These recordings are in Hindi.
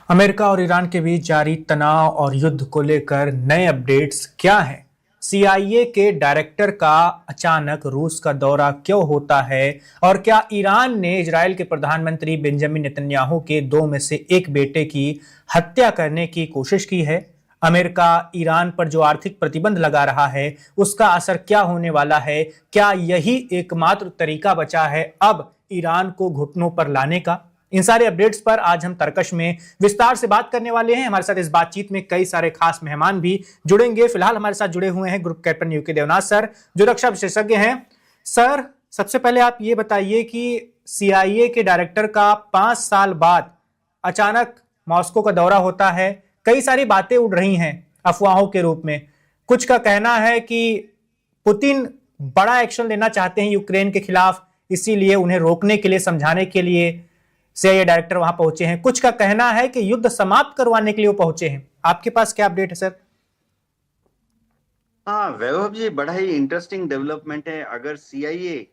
अमेरिका और ईरान के बीच जारी तनाव और युद्ध को लेकर नए अपडेट्स क्या हैं? सीआईए के डायरेक्टर का अचानक रूस का दौरा क्यों होता है? और क्या ईरान ने इजरायल के प्रधानमंत्री बेंजामिन नेतन्याहू के दो में से एक बेटे की हत्या करने की कोशिश की है? अमेरिका ईरान पर जो आर्थिक प्रतिबंध लगा रहा है उसका असर क्या होने वाला है? क्या यही एकमात्र तरीका बचा है अब ईरान को घुटनों पर लाने का? इन सारे अपडेट्स पर आज हम तरकश में विस्तार से बात करने वाले हैं। हमारे साथ इस बातचीत में कई सारे खास मेहमान भी जुड़ेंगे। फिलहाल हमारे साथ जुड़े हुए हैं group captain UK Devnath sir, जो रक्षा विशेषज्ञ हैं। सर, सबसे पहले आप ये बताइए कि सीआईए के डायरेक्टर का 5 साल बाद अचानक मॉस्को का दौरा होता है। कई सारी बातें उड़ रही हैं अफवाहों के रूप में। कुछ का कहना है कि पुतिन बड़ा एक्शन लेना चाहते हैं यूक्रेन के खिलाफ, इसीलिए उन्हें रोकने के लिए, समझाने के लिए सीआईए डायरेक्टर वहां पहुंचे हैं। कुछ का कहना है कि युद्ध समाप्त करवाने के लिए वो पहुंचे हैं। आपके पास क्या अपडेट है सर? हाँ वैभव जी, बड़ा ही इंटरेस्टिंग डेवलपमेंट है। अगर सीआईए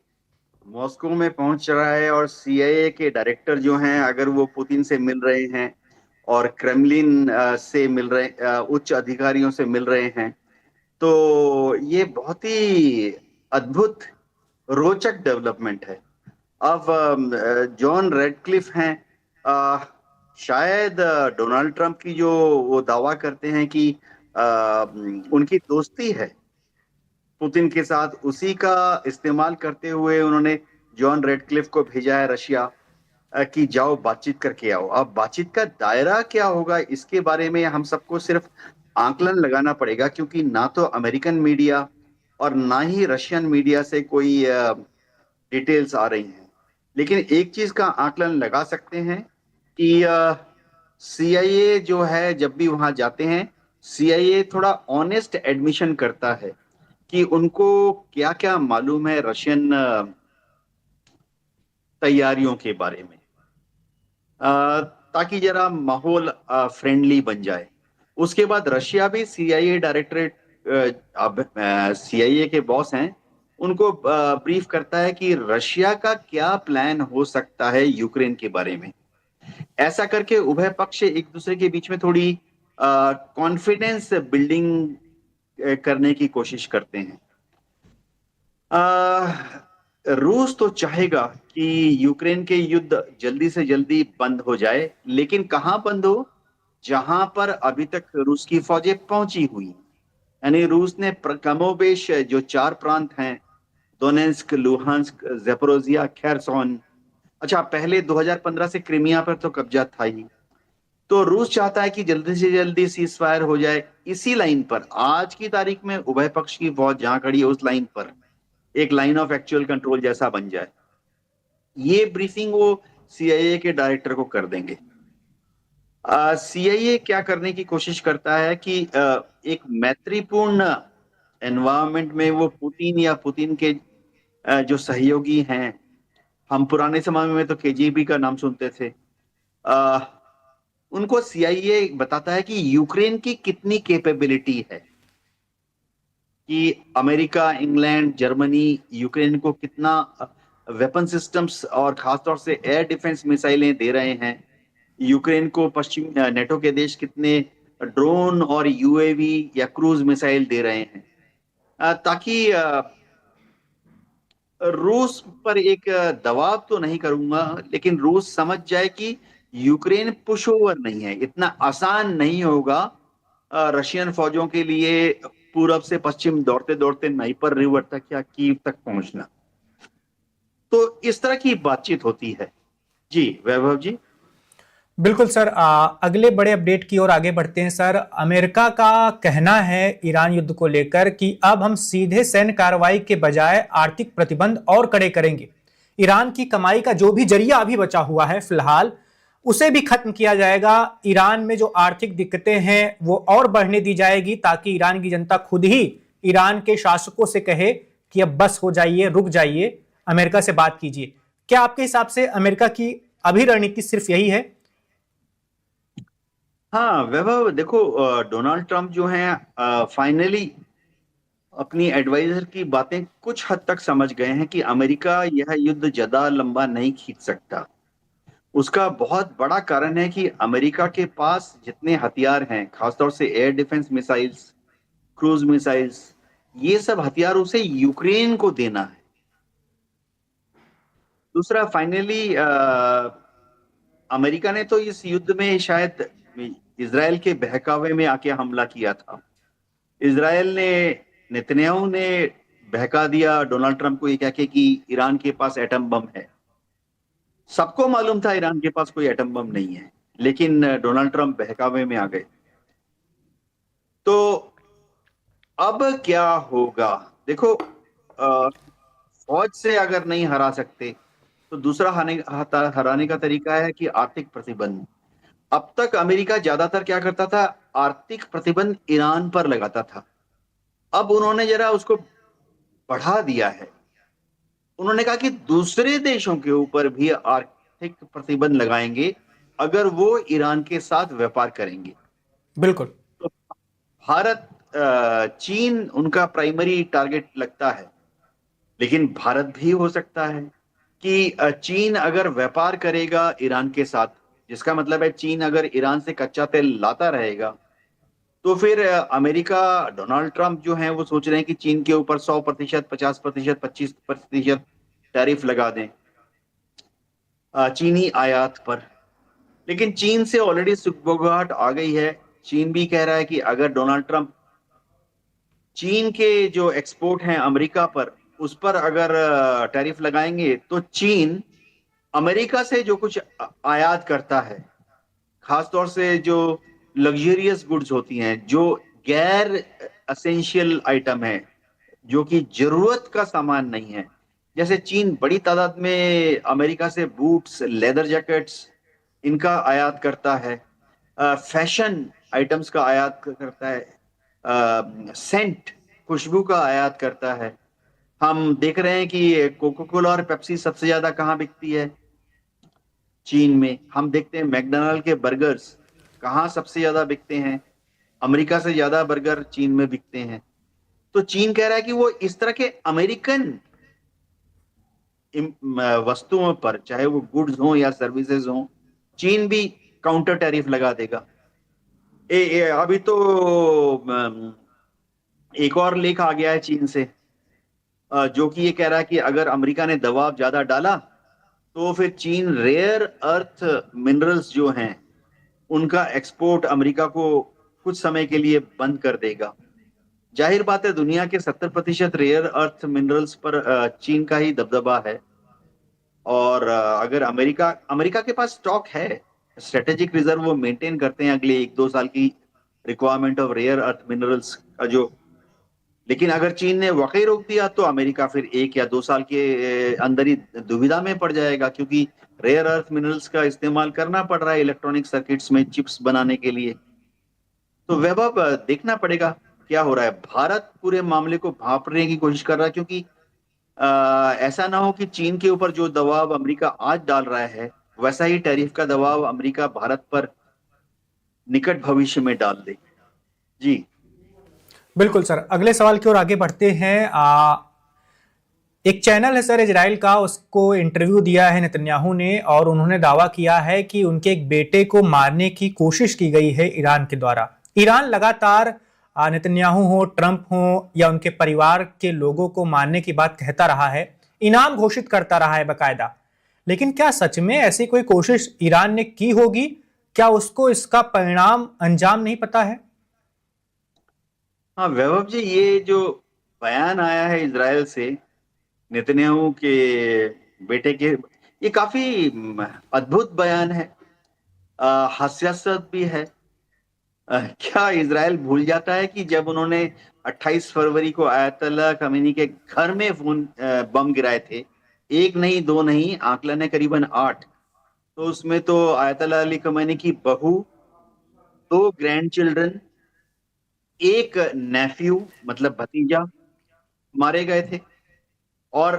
मॉस्को में पहुंच रहा है और सीआईए के डायरेक्टर जो हैं अगर वो पुतिन से मिल रहे हैं और क्रेमलिन से मिल रहे, उच्च अधिकारियों से मिल रहे हैं, तो ये बहुत ही अद्भुत रोचक डेवलपमेंट है। अब जॉन रेडक्लिफ हैं, अ, शायद डोनाल्ड ट्रंप की जो वो दावा करते हैं कि उनकी दोस्ती है पुतिन के साथ, उसी का इस्तेमाल करते हुए उन्होंने जॉन रेडक्लिफ को भेजा है रशिया कि जाओ बातचीत करके आओ। अब बातचीत का दायरा क्या होगा इसके बारे में हम सबको सिर्फ आंकलन लगाना पड़ेगा, क्योंकि ना तो अमेरिकन मीडिया और ना ही रशियन मीडिया से कोई डिटेल्स आ रही हैं। लेकिन एक चीज का आकलन लगा सकते हैं कि सीआईए जो है जब भी वहां जाते हैं, सीआईए थोड़ा ऑनेस्ट एडमिशन करता है कि उनको क्या क्या मालूम है रशियन तैयारियों के बारे में, ताकि जरा माहौल फ्रेंडली बन जाए। उसके बाद रशिया भी सीआईए डायरेक्टरेट, अब सीआईए के बॉस हैं, उनको ब्रीफ करता है कि रशिया का क्या प्लान हो सकता है यूक्रेन के बारे में। ऐसा करके उभय पक्ष एक दूसरे के बीच में थोड़ी कॉन्फिडेंस बिल्डिंग करने की कोशिश करते हैं। रूस तो चाहेगा कि यूक्रेन के युद्ध जल्दी से जल्दी बंद हो जाए, लेकिन कहां बंद हो? जहां पर अभी तक रूस की फौजें पहुंची हुई, यानी रूस ने कमोबेश जो 4 प्रांत हैं, दोनेस्क, लुहांस्क, जेपोरोजिया, खेरसोन, अच्छा पहले 2015 से क्रीमिया पर तो कब्जा था ही, तो रूस चाहता है कि जल्दी से जल्दी सीज फायर हो जाए। इसी लाइन पर आज की तारीख में उभय पक्ष की फौज जहां खड़ी है उस लाइन पर एक लाइन ऑफ एक्चुअल कंट्रोल जैसा बन जाए। ये ब्रीफिंग वो सीआईए के डायरेक्टर को कर देंगे। सीआईए क्या करने की कोशिश करता है कि एक मैत्रीपूर्ण एनवायरनमेंट में वो पुतिन या पुतिन के जो सहयोगी हैं, हम पुराने समय में तो केजीबी का नाम सुनते थे, उनको सीआईए बताता है कि यूक्रेन की कितनी कैपेबिलिटी है, कि अमेरिका, इंग्लैंड, जर्मनी यूक्रेन को कितना वेपन सिस्टम्स और खासतौर से एयर डिफेंस मिसाइलें दे रहे हैं, यूक्रेन को पश्चिम नेटो के देश कितने ड्रोन और यूएवी या क्रूज मिसाइल दे रहे हैं, ताकि रूस पर एक दबाव तो नहीं करूंगा, लेकिन रूस समझ जाए कि यूक्रेन पुश ओवर नहीं है, इतना आसान नहीं होगा रशियन फौजों के लिए पूरब से पश्चिम दौड़ते दौड़ते नाइपर रिवर तक या कीव तक पहुंचना। तो इस तरह की बातचीत होती है। जी वैभव जी। बिल्कुल सर, अगले बड़े अपडेट की ओर आगे बढ़ते हैं सर। अमेरिका का कहना है ईरान युद्ध को लेकर कि अब हम सीधे सैन्य कार्रवाई के बजाय आर्थिक प्रतिबंध और कड़े करेंगे। ईरान की कमाई का जो भी जरिया अभी बचा हुआ है फिलहाल, उसे भी खत्म किया जाएगा। ईरान में जो आर्थिक दिक्कतें हैं वो और बढ़ने दी जाएगी, ताकि ईरान की जनता खुद ही ईरान के शासकों से कहे कि अब बस हो जाइए, रुक जाइए, अमेरिका से बात कीजिए। क्या आपके हिसाब से अमेरिका की अभी रणनीति सिर्फ यही है? हाँ वैभव, देखो डोनाल्ड ट्रंप जो हैं फाइनली अपनी एडवाइजर की बातें कुछ हद तक समझ गए हैं कि अमेरिका यह युद्ध ज्यादा लंबा नहीं खींच सकता। उसका बहुत बड़ा कारण है कि अमेरिका के पास जितने हथियार हैं, खासतौर से air defence missiles, cruise missiles, ये सब हथियार उसे यूक्रेन को देना है। दूसरा, फाइनली अमेरिका ने तो इस युद्ध में शायद इजराइल के बहकावे में आके हमला किया था। इजराइल ने, नेतन्याहू ने बहका दिया डोनाल्ड ट्रंप को ये कह के कि ईरान के पास एटम बम है। सबको मालूम था ईरान के पास कोई एटम बम नहीं है, लेकिन डोनाल्ड ट्रंप बहकावे में आ गए। तो अब क्या होगा? देखो, फौज से अगर नहीं हरा सकते तो दूसरा हराने का तरीका है कि आर्थिक प्रतिबंध। अब तक अमेरिका ज्यादातर क्या करता था? आर्थिक प्रतिबंध ईरान पर लगाता था। अब उन्होंने जरा उसको बढ़ा दिया है। उन्होंने कहा कि दूसरे देशों के ऊपर भी आर्थिक प्रतिबंध लगाएंगे अगर वो ईरान के साथ व्यापार करेंगे। बिल्कुल। तो भारत, चीन उनका प्राइमरी टारगेट लगता है, लेकिन भारत भी हो सकता है कि चीन अगर व्यापार करेगा ईरान के साथ, जिसका मतलब है चीन अगर ईरान से कच्चा तेल लाता रहेगा, तो फिर अमेरिका, डोनाल्ड ट्रंप जो हैं वो सोच रहे हैं कि चीन के ऊपर 100%, 50%, 25% टैरिफ लगा दें चीनी आयात पर। लेकिन चीन से ऑलरेडी सुगबुगाहट आ गई है। चीन भी कह रहा है कि अगर डोनाल्ड ट्रंप चीन के जो एक्सपोर्ट हैं अमेरिका पर, उस पर अगर टैरिफ लगाएंगे तो चीन अमेरिका से जो कुछ आयात करता है, खासतौर से जो लग्जरियस गुड्स होती हैं, जो गैर असेंशियल आइटम है, जो कि जरूरत का सामान नहीं है, जैसे चीन बड़ी तादाद में अमेरिका से बूट्स, लेदर जैकेट्स, इनका आयात करता है, फैशन आइटम्स का आयात करता है, सेंट, खुशबू का आयात करता है। हम देख रहे हैं कि कोका कोला और पेप्सी सबसे ज्यादा कहाँ बिकती है? चीन में। हम देखते हैं मैकडोनाल्ड के बर्गर्स कहाँ सबसे ज्यादा बिकते हैं? अमेरिका से ज्यादा बर्गर चीन में बिकते हैं। तो चीन कह रहा है कि वो इस तरह के अमेरिकन वस्तुओं पर, चाहे वो गुड्स हो या सर्विसेज हो, चीन भी काउंटर टैरिफ लगा देगा। अभी तो एक और लेख आ गया है चीन से, जो कि ये कह रहा है कि अगर अमेरिका ने दबाव ज्यादा डाला तो फिर चीन रेयर अर्थ मिनरल्स जो हैं उनका एक्सपोर्ट अमेरिका को कुछ समय के लिए बंद कर देगा। जाहिर बात है, दुनिया के 70% रेयर अर्थ मिनरल्स पर चीन का ही दबदबा है। और अगर अमेरिका अमेरिका के पास स्टॉक है, स्ट्रेटेजिक रिजर्व वो मेंटेन करते हैं अगले 1-2 साल की requirement of rare earth minerals का जो। लेकिन अगर चीन ने वाकई रोक दिया तो अमेरिका फिर 1 या 2 साल के अंदर ही दुविधा में पड़ जाएगा, क्योंकि रेयर अर्थ मिनरल्स का इस्तेमाल करना पड़ रहा है इलेक्ट्रॉनिक सर्किट्स में चिप्स बनाने के लिए। तो वैभव, देखना पड़ेगा क्या हो रहा है। भारत पूरे मामले को भांपने की कोशिश कर रहा है, क्योंकि ऐसा ना हो कि चीन के ऊपर जो दबाव अमेरिका आज डाल रहा है, वैसा ही टैरिफ का दबाव अमेरिका भारत पर निकट भविष्य में डाल दे। जी बिल्कुल सर, अगले सवाल की ओर आगे बढ़ते हैं। एक चैनल है सर इजराइल का, उसको इंटरव्यू दिया है नेतन्याहू ने और उन्होंने दावा किया है कि उनके एक बेटे को मारने की कोशिश की गई है ईरान के द्वारा। ईरान लगातार नेतन्याहू हो, ट्रंप हो या उनके परिवार के लोगों को मारने की बात कहता रहा है, इनाम घोषित करता रहा है बकायदा। लेकिन क्या सच में ऐसी कोई कोशिश ईरान ने की होगी? क्या उसको इसका परिणाम अंजाम नहीं पता है? हाँ वैभव जी, ये जो बयान आया है इजराइल से नेतन्याहू के बेटे के, ये काफी अद्भुत बयान है, हास्यास्पद भी है। क्या इजराइल भूल जाता है कि जब उन्होंने 28 फरवरी को आयतुल्लाह खमीनी के घर में बम गिराए थे, एक नहीं दो नहीं, आकलन है करीबन 8, तो उसमें तो आयतुल्लाह अली खमीनी की बहू, 2 ग्रैंड चिल्ड्रन, एक नेफ्यू मतलब भतीजा मारे गए थे, और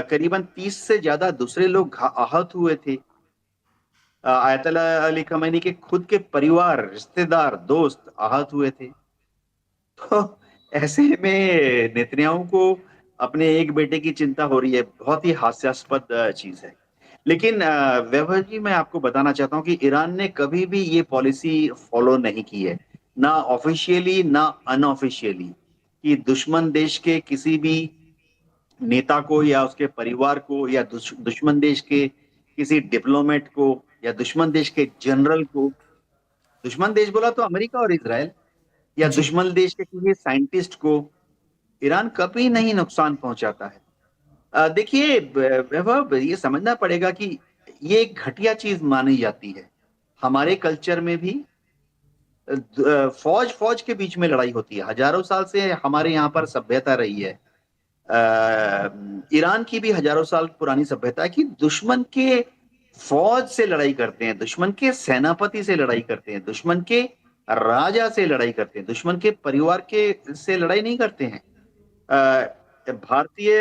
करीबन 30 से ज्यादा दूसरे लोग आहत हुए थे। आयतुल्लाह अली खमीनी के खुद के परिवार, रिश्तेदार, दोस्त आहत हुए थे। तो ऐसे में नेतन्याहू को अपने एक बेटे की चिंता हो रही है, बहुत ही हास्यास्पद चीज है। लेकिन वैभव जी, मैं आपको बताना चाहता हूं कि ईरान ने कभी भी ये पॉलिसी फॉलो नहीं की है, ना ऑफिशियली ना अनऑफिशियली, कि दुश्मन देश के किसी भी नेता को या उसके परिवार को या दुश्मन देश के किसी डिप्लोमेट को या दुश्मन देश के जनरल को, दुश्मन देश बोला तो अमेरिका और इजराइल, या जी। दुश्मन देश के किसी साइंटिस्ट को ईरान कभी नहीं नुकसान पहुंचाता है। देखिए वैभव, ये समझना पड़ेगा कि ये एक घटिया चीज मानी जाती है। हमारे कल्चर में भी फौज फौज के बीच में लड़ाई होती है, हजारों साल से हमारे यहाँ पर सभ्यता रही है। ईरान की भी हजारों साल पुरानी सभ्यता है कि दुश्मन के फौज से लड़ाई करते हैं, दुश्मन के सेनापति से लड़ाई करते हैं, दुश्मन के राजा से लड़ाई करते हैं, दुश्मन के परिवार के से लड़ाई नहीं करते हैं। भारतीय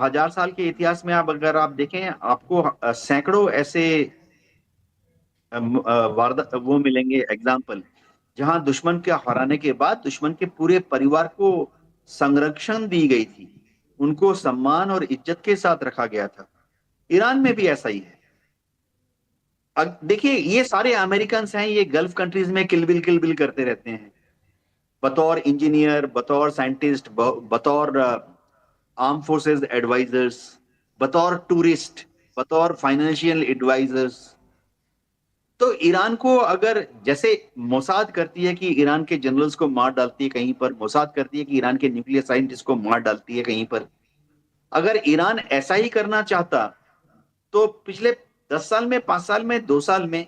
हजार साल के इतिहास में आप अगर आप देखें, आपको सैकड़ों ऐसे वारदात वो मिलेंगे, एग्जाम्पल, जहां दुश्मन के हराने के बाद दुश्मन के पूरे परिवार को संरक्षण दी गई थी, उनको सम्मान और इज्जत के साथ रखा गया था। ईरान में भी ऐसा ही है। देखिए, ये सारे अमेरिकन हैं, ये गल्फ कंट्रीज में किलबिल किलबिल करते रहते हैं, बतौर इंजीनियर, बतौर साइंटिस्ट, बतौर आर्म फोर्सेस एडवाइजर्स, बतौर टूरिस्ट, बतौर फाइनेंशियल एडवाइजर्स। तो ईरान को अगर, जैसे मोसाद करती है कि ईरान के जनरल्स को मार डालती है कहीं पर, मोसाद करती है कि ईरान के न्यूक्लियर साइंटिस्ट को मार डालती है कहीं पर, अगर ईरान ऐसा ही करना चाहता तो पिछले 10 साल में, 5 साल में, 2 साल में,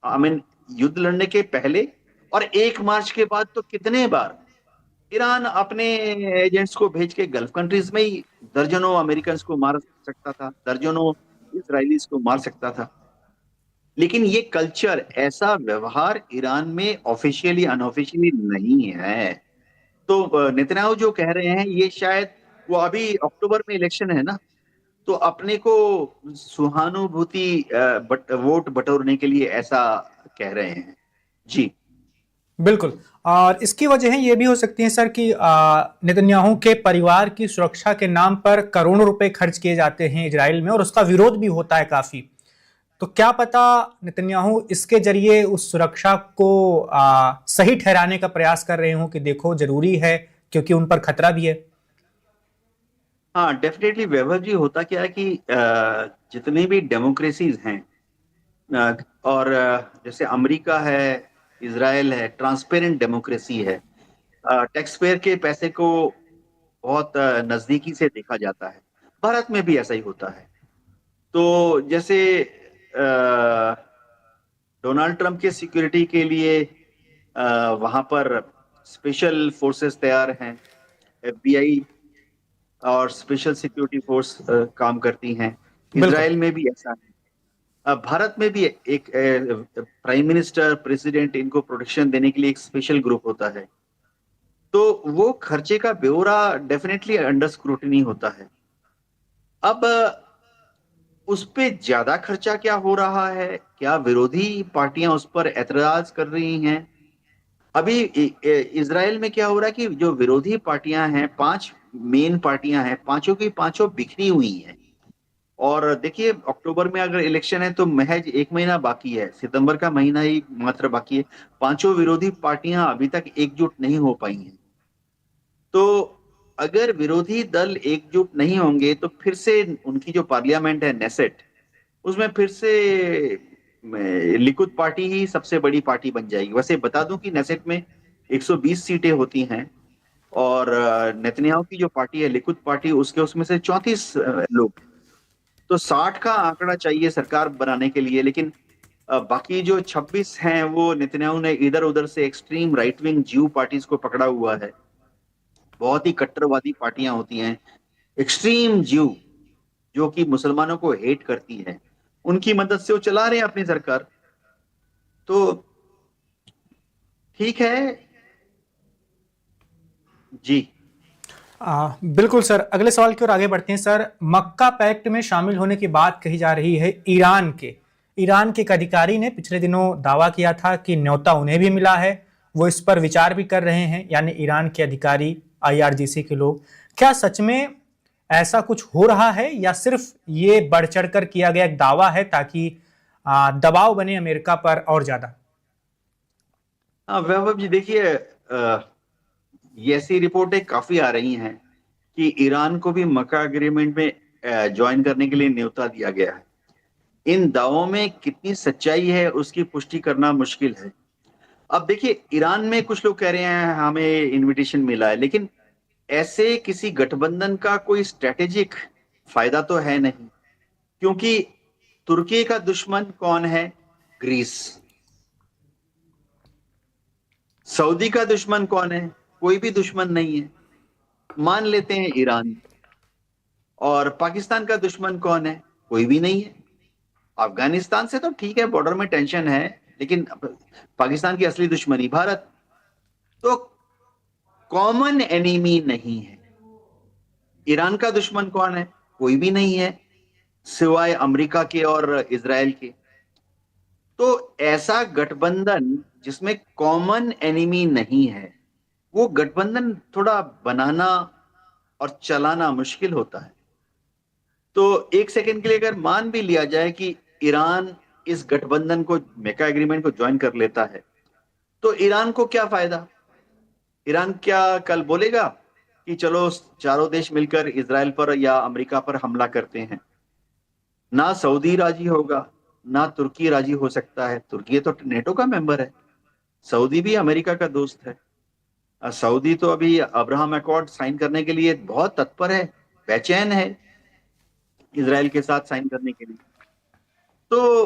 आई मीन युद्ध लड़ने के पहले और 1 मार्च के बाद, तो कितने बार ईरान अपने एजेंट्स को भेज के गल्फ कंट्रीज में ही दर्जनों अमेरिकन को मार सकता था, दर्जनों इसराइलीज को मार सकता था। लेकिन ये कल्चर, ऐसा व्यवहार ईरान में ऑफिशियली अनऑफिशियली नहीं है। तो नेतन्याहू जो कह रहे हैं, ये शायद वो अभी अक्टूबर में इलेक्शन है ना, तो अपने को सहानुभूति वोट बटोरने के लिए ऐसा कह रहे हैं। जी बिल्कुल। और इसकी वजह ये भी हो सकती है सर कि नेतन्याहू के परिवार की सुरक्षा के नाम पर करोड़ों रुपए खर्च किए जाते हैं इजराइल में और उसका विरोध भी होता है काफी। तो क्या पता नेतन्याहू इसके जरिए उस सुरक्षा को सही ठहराने का प्रयास कर रहे हो कि देखो जरूरी है क्योंकि उन पर खतरा भी है। हाँ, डेफिनेटली वैभव जी, होता क्या है कि जितनी भी डेमोक्रेसीज हैं, और जैसे अमेरिका है, इजराइल है, ट्रांसपेरेंट डेमोक्रेसी है, टैक्स पेयर के पैसे को बहुत नजदीकी से देखा जाता है। भारत में भी ऐसा ही होता है। तो जैसे डोनाल्ड ट्रंप के सिक्योरिटी के लिए वहां पर स्पेशल फोर्सेस तैयार हैं, एफबीआई और स्पेशल सिक्योरिटी फोर्स काम करती हैं। बिल्कुल। इजराइल में भी ऐसा है। भारत में भी एक प्राइम मिनिस्टर, प्रेसिडेंट, इनको प्रोटेक्शन देने के लिए एक स्पेशल ग्रुप होता है। तो वो खर्चे का ब्यौरा डेफिनेटली अंडर स्क्रूटिनी होता है। अब उस पे ज्यादा खर्चा क्या हो रहा है, क्या विरोधी पार्टियां उस पर एतराज कर रही हैं? अभी इजराइल में क्या हो रहा है कि जो विरोधी पार्टियां हैं, 5 मेन पार्टियां हैं, पांचों की पांचों बिखरी हुई हैं। और देखिए, अक्टूबर में अगर इलेक्शन है तो महज 1 महीना बाकी है, सितंबर का महीना ही मात्र बाकी है। पांचों विरोधी पार्टियां अभी तक एकजुट नहीं हो पाई हैं। तो अगर विरोधी दल एकजुट नहीं होंगे तो फिर से उनकी जो पार्लियामेंट है, नेसेट, उसमें फिर से लिकुद पार्टी ही सबसे बड़ी पार्टी बन जाएगी। वैसे बता दूं कि नेसेट में 120 सीटें होती हैं, और नेतन्याहू की जो पार्टी है, लिकुद पार्टी, उसके उसमें से 34 लोग। तो 60 का आंकड़ा चाहिए सरकार बनाने के लिए। लेकिन बाकी जो 26 हैं, वो नेतन्याहू ने इधर उधर से एक्सट्रीम राइट विंग ज्यू पार्टीज को पकड़ा हुआ है। बहुत ही कट्टरवादी पार्टियां होती हैं, एक्सट्रीम ज्यू, जो कि मुसलमानों को हेट करती है, उनकी मदद से वो चला रहे हैं अपनी सरकार। तो ठीक है। जी बिल्कुल सर। अगले सवाल की ओर आगे बढ़ते हैं सर। मक्का पैक्ट में शामिल होने की बात कही जा रही है ईरान के एक अधिकारी ने पिछले दिनों दावा किया था कि न्योता उन्हें भी मिला है, वो इस पर विचार भी कर रहे हैं, यानी ईरान के अधिकारी, आईआरजीसी के लोग। क्या सच में ऐसा कुछ हो रहा है या सिर्फ ये बढ़ चढ़कर किया गया एक दावा है ताकि दबाव बने अमेरिका पर और ज्यादा? हाँ वैभव जी, देखिए ये ऐसी रिपोर्टें काफी आ रही हैं कि ईरान को भी मक्का एग्रीमेंट में ज्वाइन करने के लिए न्योता दिया गया है। इन दावों में कितनी सच्चाई है उसकी पुष्टि करना मुश्किल है। अब देखिए, ईरान में कुछ लोग कह रहे हैं हमें इनविटेशन मिला है, लेकिन ऐसे किसी गठबंधन का कोई स्ट्रेटेजिक फायदा तो है नहीं, क्योंकि तुर्की का दुश्मन कौन है? ग्रीस। सऊदी का दुश्मन कौन है? कोई भी दुश्मन नहीं है, मान लेते हैं ईरान। और पाकिस्तान का दुश्मन कौन है? कोई भी नहीं है। अफगानिस्तान से तो ठीक है, बॉर्डर में टेंशन है, लेकिन पाकिस्तान की असली दुश्मनी भारत। तो कॉमन एनिमी नहीं है। ईरान का दुश्मन कौन है? कोई भी नहीं है, सिवाय अमेरिका के और इजराइल के। तो ऐसा गठबंधन जिसमें कॉमन एनिमी नहीं है, वो गठबंधन थोड़ा बनाना और चलाना मुश्किल होता है। तो एक सेकंड के लिए अगर मान भी लिया जाए कि ईरान इस गठबंधन को, मेका एग्रीमेंट को ज्वाइन कर लेता है, तो ईरान को क्या फायदा? ईरान क्या कल बोलेगा कि चलो चारों देश मिलकर इजराइल पर या अमेरिका पर हमला करते हैं? ना सऊदी राजी होगा, ना तुर्की राजी हो सकता है। तुर्की तो नेटो का मेंबर है, सऊदी भी अमेरिका का दोस्त है। सऊदी तो अभी अब्राहम अकॉर्ड साइन करने के लिए बहुत तत्पर है, बेचैन है इजराइल के साथ साइन करने के लिए। तो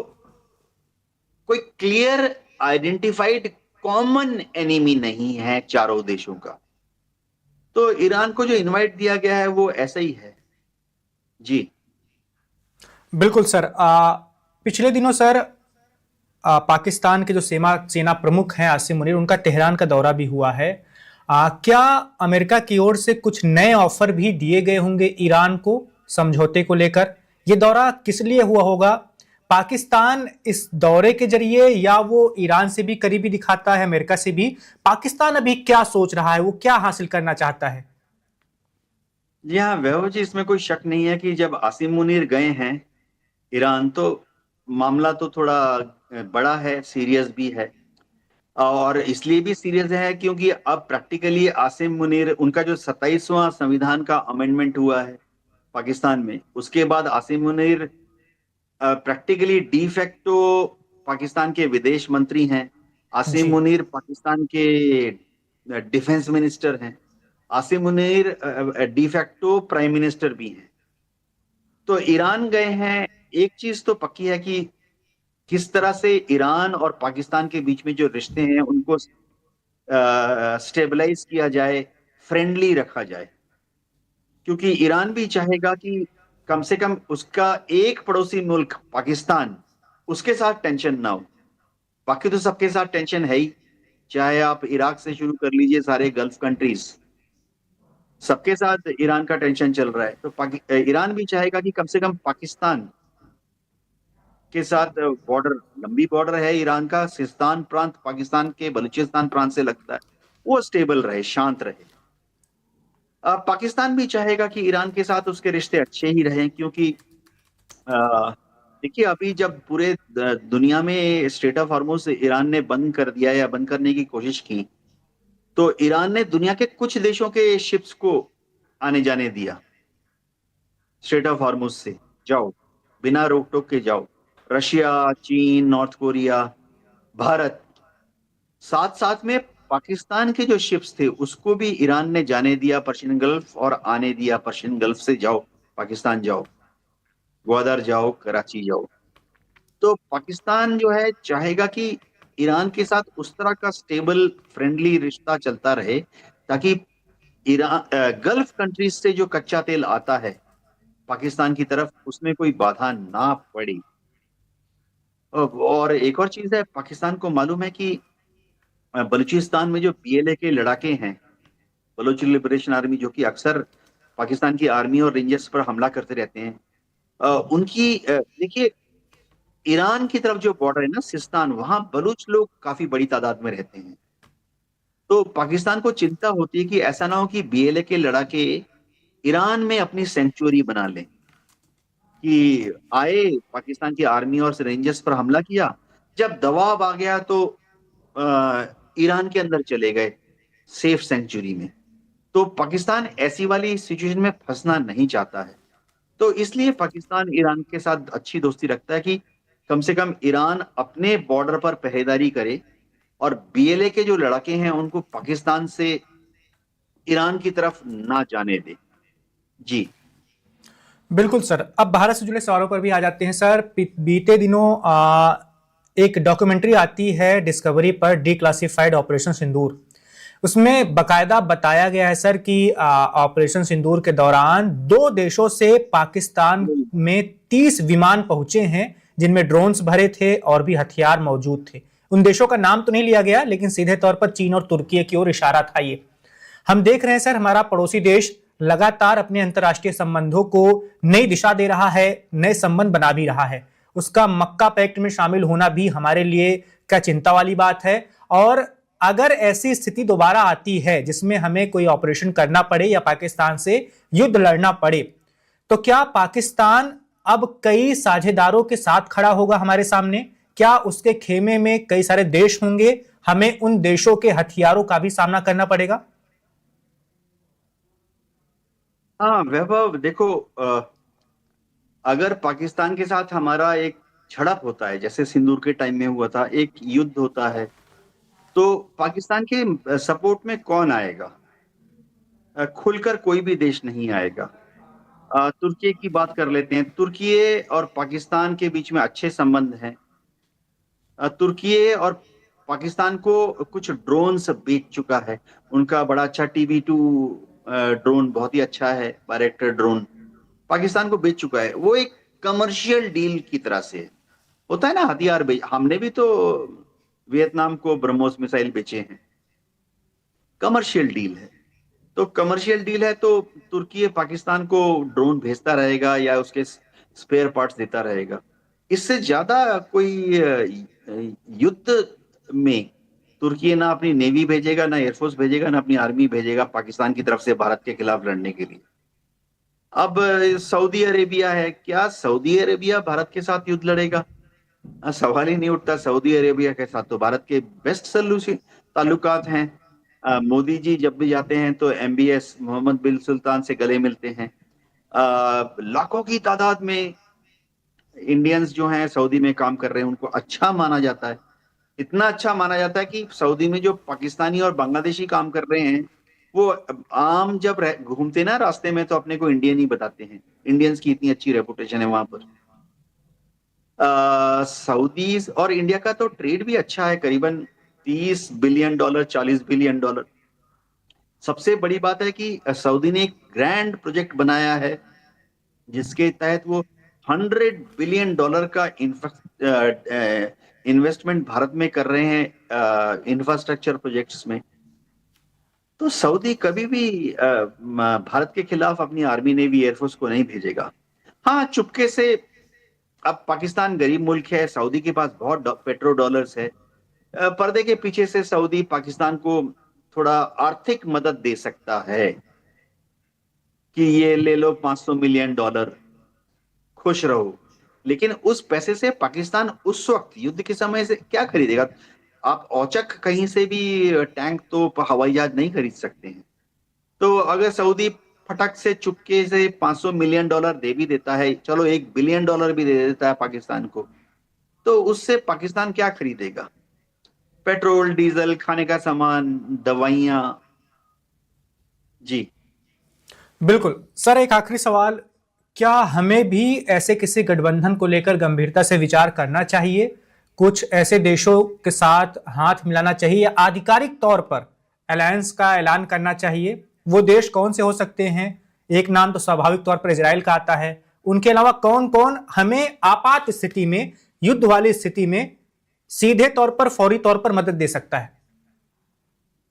कोई क्लियर आइडेंटिफाइड कॉमन एनिमी नहीं है चारों देशों का। तो ईरान को जो इनवाइट दिया गया है वो ऐसा ही है जी। बिल्कुल सर। पिछले दिनों सर पाकिस्तान के जो सेना प्रमुख हैं आसिम मुनीर, उनका तेहरान का दौरा भी हुआ है। क्या अमेरिका की ओर से कुछ नए ऑफर भी दिए गए होंगे ईरान को समझौते को लेकर? यह दौरा किस लिए हुआ होगा? पाकिस्तान इस दौरे के जरिए, या वो ईरान से भी करीबी दिखाता है, अमेरिका से भी? पाकिस्तान अभी क्या सोच रहा है, वो क्या हासिल करना चाहता है? जी हाँ वैभव जी, इसमें कोई शक नहीं है कि जब आसिम मुनीर गए हैं ईरान, तो मामला तो थोड़ा बड़ा है, सीरियस भी है। और इसलिए भी सीरियस है क्योंकि अब प्रैक्टिकली आसिम मुनीर, उनका जो 27वां संविधान का अमेंडमेंट हुआ है पाकिस्तान में, उसके बाद Asim Munir practically de facto Pakistan के विदेश मंत्री हैं। आसिम जी। मुनीर पाकिस्तान के डिफेंस मिनिस्टर हैं। Asim Munir de facto prime minister भी हैं। तो ईरान गए हैं, एक चीज तो पक्की है कि किस तरह से ईरान और पाकिस्तान के बीच में जो रिश्ते हैं उनको स्टेबलाइज किया जाए, फ्रेंडली रखा जाए। क्योंकि ईरान भी चाहेगा कि कम से कम उसका एक पड़ोसी मुल्क पाकिस्तान, उसके साथ टेंशन ना हो। बाकी तो सबके साथ टेंशन है ही, चाहे आप इराक से शुरू कर लीजिए, सारे गल्फ कंट्रीज, सबके साथ ईरान का टेंशन चल रहा है। तो ईरान भी चाहेगा कि कम से कम पाकिस्तान के साथ बॉर्डर, लंबी बॉर्डर है ईरान का, सिस्तान प्रांत पाकिस्तान के बलूचिस्तान प्रांत से लगता है, वो स्टेबल रहे, शांत रहे। पाकिस्तान भी चाहेगा कि ईरान के साथ उसके रिश्ते अच्छे ही रहें, क्योंकि देखिए अभी जब पूरे दुनिया में स्ट्रेट ऑफ हॉर्मुज ईरान ने बंद कर दिया या बंद करने की कोशिश की, तो ईरान ने दुनिया के कुछ देशों के शिप्स को आने जाने दिया। स्ट्रेट ऑफ हॉर्मुज से जाओ, बिना रोक टोक के जाओ। रशिया, चीन, नॉर्थ कोरिया, भारत, साथ साथ में पाकिस्तान के जो शिप्स थे उसको भी ईरान ने जाने दिया पर्शियन गल्फ, और आने दिया पर्शियन गल्फ से, जाओ पाकिस्तान जाओ, ग्वादर जाओ, कराची जाओ। तो पाकिस्तान जो है चाहेगा कि ईरान के साथ उस तरह का स्टेबल फ्रेंडली रिश्ता चलता रहे, ताकि ईरान गल्फ कंट्रीज से जो कच्चा तेल आता है पाकिस्तान की तरफ, उसमें कोई बाधा ना पड़े। और एक और चीज है, पाकिस्तान को मालूम है कि बलूचिस्तान में जो पीएलए के लड़ाके हैं, बलोच लिबरेशन आर्मी, जो कि अक्सर पाकिस्तान की आर्मी और रेंजर्स पर हमला करते रहते हैं, उनकी देखिए ईरान की तरफ जो बॉर्डर है ना, सिस्तान, वहां बलूच लोग काफी बड़ी तादाद में रहते हैं। तो पाकिस्तान को चिंता होती है कि ऐसा ना हो कि बीएलए के लड़ाके ईरान में अपनी सेंचुरी बना लें, कि आए पाकिस्तान की आर्मी और रेंजर्स पर हमला किया, जब दबाव आ गया तो ईरान के अंदर चले गए सेफ सेंचुरी में। तो पाकिस्तान ऐसी वाली सिचुएशन में फंसना नहीं चाहता है। तो इसलिए पाकिस्तान ईरान के साथ अच्छी दोस्ती रखता है कि कम से कम ईरान अपने बॉर्डर पर पहरेदारी करे और बीएलए के जो लड़ाके हैं उनको पाकिस्तान से ईरान की तरफ ना जाने दे। जी बिल्कुल सर, अब भारत से जुड़े सवालों पर भी आ जाते हैं सर। बीते दिनों एक डॉक्यूमेंट्री आती है डिस्कवरी पर, डिक्लासिफाइड ऑपरेशन सिंदूर। उसमें बकायदा बताया गया है सर कि ऑपरेशन सिंदूर के दौरान दो देशों से पाकिस्तान में 30 विमान पहुंचे हैं, जिनमें ड्रोन्स भरे थे और भी हथियार मौजूद थे। उन देशों का नाम तो नहीं लिया गया, लेकिन सीधे तौर पर चीन और तुर्की की ओर इशारा था ये। हम देख रहे हैं सर, हमारा पड़ोसी देश लगातार अपने अंतर्राष्ट्रीय संबंधों को नई दिशा दे रहा है, नए संबंध बना भी रहा है। उसका मक्का पैक्ट में शामिल होना भी हमारे लिए क्या चिंता वाली बात है। और अगर ऐसी स्थिति दोबारा आती है जिसमें हमें कोई ऑपरेशन करना पड़े या पाकिस्तान से युद्ध लड़ना पड़े, तो क्या पाकिस्तान अब कई साझेदारों के साथ खड़ा होगा हमारे सामने? क्या उसके खेमे में कई सारे देश होंगे? हमें उन देशों के हथियारों का भी सामना करना पड़ेगा? हाँ वैभव, देखो अगर पाकिस्तान के साथ हमारा एक झड़प होता है, जैसे सिंदूर के टाइम में हुआ था, एक युद्ध होता है, तो पाकिस्तान के सपोर्ट में कौन आएगा? खुलकर कोई भी देश नहीं आएगा। तुर्की की बात कर लेते हैं। तुर्की और पाकिस्तान के बीच में अच्छे संबंध हैं। तुर्की और पाकिस्तान को कुछ ड्रोन्स बेच चुका है। उनका बड़ा अच्छा TB2 ड्रोन बहुत ही अच्छा है, बायरेक्टर ड्रोन पाकिस्तान को बेच चुका है। वो एक कमर्शियल डील की तरह से होता है ना, हथियार बेच। हमने भी तो वियतनाम को ब्रह्मोस मिसाइल बेचे हैं, कमर्शियल डील है। तो कमर्शियल डील है तो तुर्की पाकिस्तान को ड्रोन भेजता रहेगा या उसके स्पेयर पार्ट्स देता रहेगा। इससे ज्यादा कोई युद्ध में तुर्की ना अपनी नेवी भेजेगा, ना एयरफोर्स भेजेगा, ना अपनी आर्मी भेजेगा पाकिस्तान की तरफ से भारत के खिलाफ लड़ने के लिए। अब सऊदी अरेबिया है, क्या सऊदी अरेबिया भारत के साथ युद्ध लड़ेगा? सवाल ही नहीं उठता। सऊदी अरेबिया के साथ तो भारत के बेस्ट सल्यूशन ताल्लुकात हैं। मोदी जी जब भी जाते हैं तो MBS मोहम्मद बिन सुल्तान से गले मिलते हैं। लाखों की तादाद में इंडियंस जो हैं सऊदी में काम कर रहे हैं, उनको अच्छा माना जाता है। इतना अच्छा माना जाता है कि सऊदी में जो पाकिस्तानी और बांग्लादेशी काम कर रहे हैं, वो आम जब घूमते ना रास्ते में तो अपने को इंडियन ही बताते हैं। इंडियंस की इतनी अच्छी रेपुटेशन है वहां पर। सऊदी और इंडिया का तो ट्रेड भी अच्छा है, करीबन $30 बिलियन, $40 बिलियन। सबसे बड़ी बात है कि सऊदी ने एक ग्रैंड प्रोजेक्ट बनाया है जिसके तहत वो $100 बिलियन का इन्वेस्टमेंट भारत में कर रहे हैं इंफ्रास्ट्रक्चर प्रोजेक्ट्स में। तो सऊदी कभी भी भारत के खिलाफ अपनी आर्मी नेवी एयरफोर्स को नहीं भेजेगा। हाँ, चुपके से। अब पाकिस्तान गरीब मुल्क है, सऊदी के पास बहुत पेट्रो डॉलर्स है। पर्दे के पीछे से सऊदी पाकिस्तान को थोड़ा आर्थिक मदद दे सकता है कि ये ले लो $500 मिलियन, खुश रहो। लेकिन उस पैसे से पाकिस्तान उस वक्त युद्ध के समय से क्या खरीदेगा? आप औचक कहीं से भी टैंक तो हवाई जहाज नहीं खरीद सकते हैं। तो अगर सऊदी फटक से चुपके से $500 मिलियन दे भी देता है, चलो $1 बिलियन भी दे देता है पाकिस्तान को, तो उससे पाकिस्तान क्या खरीदेगा? पेट्रोल, डीजल, खाने का सामान, दवाइयां। जी बिल्कुल सर, एक आखिरी सवाल, क्या हमें भी ऐसे किसी गठबंधन को लेकर गंभीरता से विचार करना चाहिए? कुछ ऐसे देशों के साथ हाथ मिलाना चाहिए या आधिकारिक तौर पर अलायंस का ऐलान करना चाहिए? वो देश कौन से हो सकते हैं? एक नाम तो स्वाभाविक तौर पर इजराइल का आता है। उनके अलावा कौन कौन हमें आपात स्थिति में, युद्ध वाली स्थिति में सीधे तौर पर, फौरी तौर पर मदद दे सकता है?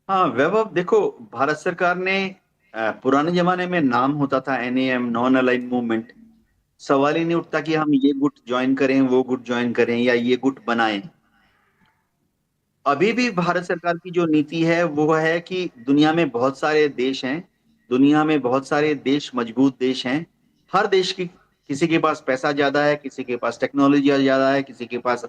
हाँ वैभव, देखो भारत सरकार ने पुराने जमाने में नाम होता था NAM, नॉन अलाइंड मूवमेंट। सवाल ही नहीं उठता कि हम ये गुट ज्वाइन करें, वो गुट ज्वाइन करें या ये गुट बनाएं। अभी भी भारत सरकार की जो नीति है वो है कि दुनिया में बहुत सारे देश हैं दुनिया में बहुत सारे देश मजबूत देश हैं। हर देश की किसी के पास पैसा ज्यादा है, किसी के पास टेक्नोलॉजी ज्यादा है, किसी के पास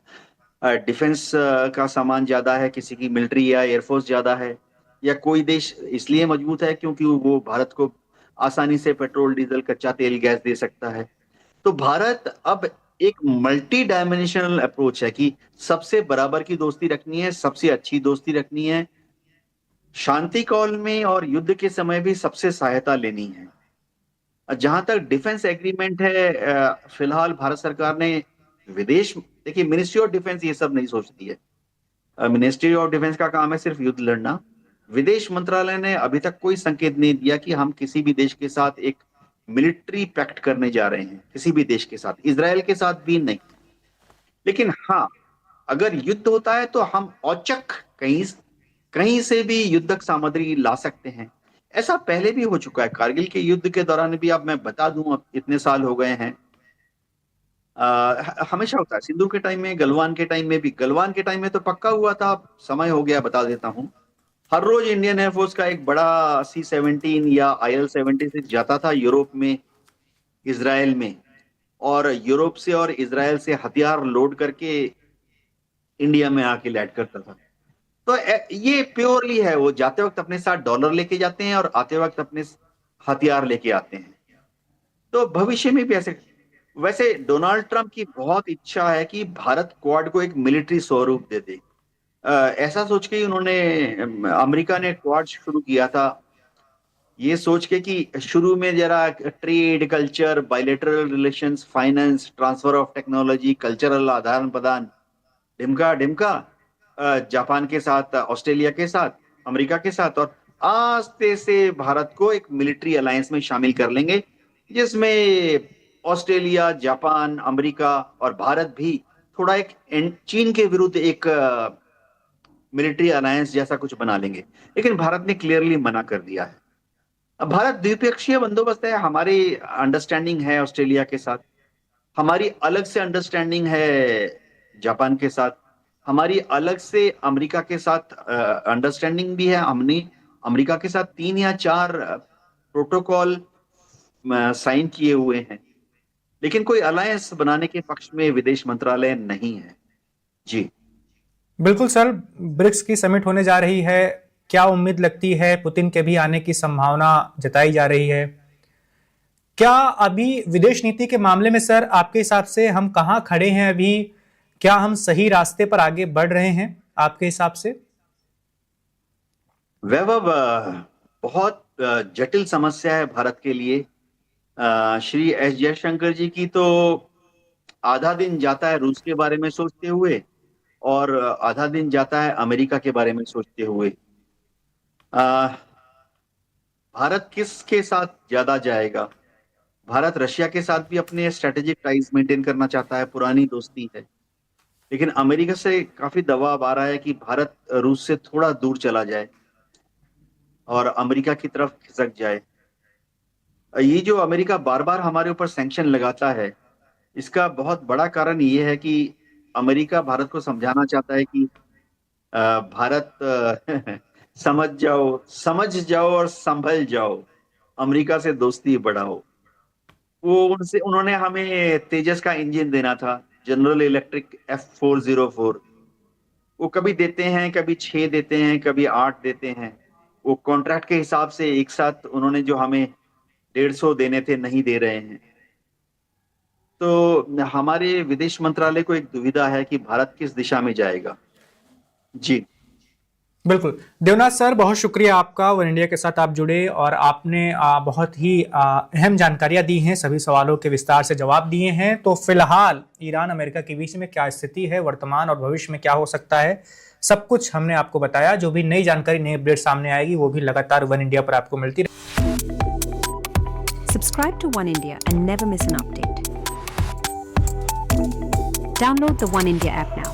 डिफेंस का सामान ज्यादा है, किसी की मिलिट्री या एयरफोर्स ज्यादा है। या कोई देश इसलिए मजबूत है क्योंकि वो भारत को आसानी से पेट्रोल, डीजल, कच्चा तेल, गैस दे सकता है। तो भारत अब एक मल्टी डायमेंशनल अप्रोच है कि सबसे बराबर की दोस्ती रखनी है, सबसे अच्छी दोस्ती रखनी है, शांति काल में और युद्ध के समय भी सबसे सहायता लेनी है। जहां तक डिफेंस एग्रीमेंट है, फिलहाल भारत सरकार ने देखिए, मिनिस्ट्री ऑफ डिफेंस ये सब नहीं सोचती है। मिनिस्ट्री ऑफ डिफेंस का काम है सिर्फ युद्ध लड़ना। विदेश मंत्रालय ने अभी तक कोई संकेत नहीं दिया कि हम किसी भी देश के साथ एक मिलिट्री पैक्ट करने जा रहे हैं, किसी भी देश के साथ, इजराइल के साथ भी नहीं। लेकिन हाँ, अगर युद्ध होता है तो हम औचक कहीं से भी युद्धक सामग्री ला सकते हैं। ऐसा पहले भी हो चुका है, कारगिल के युद्ध के दौरान भी। अब मैं बता दूं, अब इतने साल हो गए हैं, हमेशा होता है। सिंधु के टाइम में, गलवान के टाइम में भी। गलवान के टाइम में तो पक्का हुआ था, समय हो गया, बता देता हूं। हर रोज इंडियन एयरफोर्स का एक बड़ा C-17 या IL-76 जाता था यूरोप में, इजराइल में, और यूरोप से और इजराइल से हथियार लोड करके इंडिया में आके लैंड करता था। तो ये प्योरली है, वो जाते वक्त अपने साथ डॉलर लेके जाते हैं और आते वक्त अपने हथियार लेके आते हैं। तो भविष्य में भी ऐसे। वैसे डोनाल्ड ट्रंप की बहुत इच्छा है कि भारत क्वाड को एक मिलिट्री स्वरूप दे दे। ऐसा सोच के ही अमेरिका ने क्वाड शुरू किया था, ये सोच के कि शुरू में जरा trade, culture, bilateral relations, finance, transfer of technology, cultural आदान प्रदान, ढिमका ढिमका, जापान के साथ, ऑस्ट्रेलिया के साथ, अमेरिका के साथ, और आस्ते से भारत को एक मिलिट्री अलायंस में शामिल कर लेंगे, जिसमें ऑस्ट्रेलिया, जापान, अमेरिका और भारत भी थोड़ा एक चीन के विरुद्ध एक मिलिट्री अलायंस जैसा कुछ बना लेंगे। लेकिन भारत ने क्लियरली मना कर दिया है। अब भारत द्विपक्षीय बंदोबस्त है, हमारी अंडरस्टैंडिंग है ऑस्ट्रेलिया के साथ, हमारी अलग से अंडरस्टैंडिंग है जापान के साथ, हमारी अलग से अमेरिका के साथ अंडरस्टैंडिंग भी है। हमने अमेरिका के साथ 3 या 4 प्रोटोकॉल साइन किए हुए हैं, लेकिन कोई अलायंस बनाने के पक्ष में विदेश मंत्रालय नहीं है। जी बिल्कुल सर, ब्रिक्स की समिट होने जा रही है, क्या उम्मीद लगती है? पुतिन के भी आने की संभावना जताई जा रही है। क्या अभी विदेश नीति के मामले में सर आपके हिसाब से हम कहां खड़े हैं अभी? क्या हम सही रास्ते पर आगे बढ़ रहे हैं आपके हिसाब से? वैभव, बहुत जटिल समस्या है भारत के लिए। श्री एस जयशंकर जी की तो आधा दिन जाता है रूस के बारे में सोचते हुए और आधा दिन जाता है अमेरिका के बारे में सोचते हुए। भारत किसके साथ ज्यादा जाएगा? भारत रशिया के साथ भी अपने स्ट्रेटेजिक टाइज मेंटेन करना चाहता है, पुरानी दोस्ती है, लेकिन अमेरिका से काफी दबाव आ रहा है कि भारत रूस से थोड़ा दूर चला जाए और अमेरिका की तरफ खिसक जाए। ये जो अमेरिका बार बार हमारे ऊपर सैंक्शन लगाता है, इसका बहुत बड़ा कारण ये है कि अमेरिका भारत को समझाना चाहता है कि भारत समझ जाओ और संभल जाओ, अमेरिका से दोस्ती बढ़ाओ। उन्होंने हमें तेजस का इंजन देना था, जनरल इलेक्ट्रिक F404। वो कभी देते हैं, कभी 6 देते हैं, कभी 8 देते हैं। वो कॉन्ट्रैक्ट के हिसाब से एक साथ उन्होंने जो हमें 150 देने थे, नहीं दे रहे हैं। तो हमारे विदेश मंत्रालय को एक दुविधा है कि भारत किस दिशा में जाएगा। जी बिल्कुल देवनाथ सर, बहुत शुक्रिया आपका। वन इंडिया के साथ आप जुड़े और आपने बहुत ही अहम जानकारियां दी हैं, सभी सवालों के विस्तार से जवाब दिए हैं। तो फिलहाल ईरान अमेरिका के बीच में क्या स्थिति है, वर्तमान और भविष्य में क्या हो सकता है, सब कुछ हमने आपको बताया। जो भी नई जानकारी, नई अपडेट सामने आएगी वो भी लगातार वन इंडिया पर आपको मिलती रहेगी। Subscribe to One India and never miss an update. Download the One India app now.